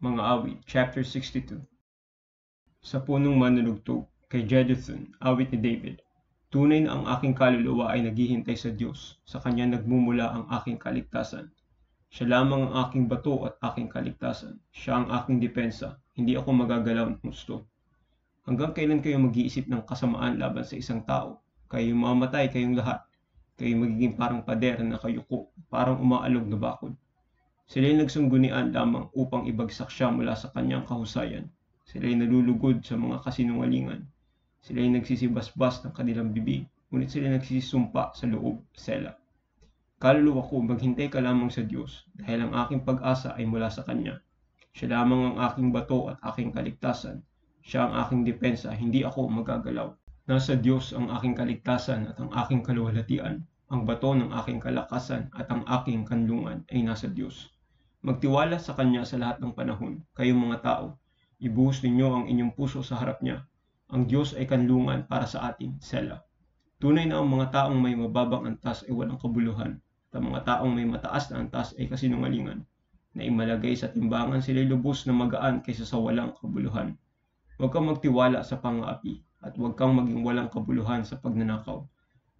Mga Awit, chapter 62. Sa punong manunugtog, kay Jeduthun, awit ni David. Tunay na ang aking kaluluwa ay naghihintay sa Diyos, sa Kanya nagmumula ang aking kaligtasan. Siya lamang ang aking bato at aking kaligtasan. Siya ang aking depensa, hindi ako magagalaw ng husto. Hanggang kailan kayo mag-iisip ng kasamaan laban sa isang tao? Kayo mamatay kayong lahat. Kayo magiging parang pader na kayuko, parang umaalog na bakod. Sila'y nagsunggunian lamang upang ibagsak siya mula sa kanyang kahusayan. Sila'y nalulugod sa mga kasinungalingan. Sila'y nagsisibasbas ng kanilang bibig, ngunit sila'y nagsisumpa sa loob, Sela. Kaluluwa ko, maghintay ka lamang sa Diyos, dahil ang aking pag-asa ay mula sa Kanya. Siya lamang ang aking bato at aking kaligtasan. Siya ang aking depensa, hindi ako magagalaw. Nasa Diyos ang aking kaligtasan at ang aking kaluwalhatian. Ang bato ng aking kalakasan at ang aking kanlungan ay nasa Diyos. Magtiwala sa Kanya sa lahat ng panahon, kayong mga tao. Ibuhos ninyo ang inyong puso sa harap Niya. Ang Diyos ay kanlungan para sa atin, Sela. Tunay na ang mga taong may mababang antas ay walang kabuluhan, at ang mga taong may mataas na antas ay kasinungalingan. Na imalagay sa timbangan sila'y lubos na magaan kaysa sa walang kabuluhan. Huwag kang magtiwala sa pang-aapi, at huwag kang maging walang kabuluhan sa pagnanakaw.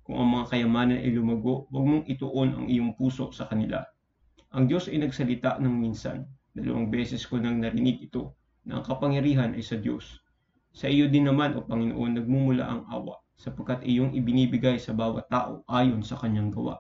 Kung ang mga kayamanan ay lumago, huwag mong ituon ang iyong puso sa kanila. Ang Diyos ay nagsalita ng minsan, 2 beses ko nang narinig ito, na ang kapangyarihan ay sa Diyos. Sa iyo din naman, O Panginoon, nagmumula ang awa, sapagkat iyong ibinibigay sa bawat tao ayon sa kanyang gawa.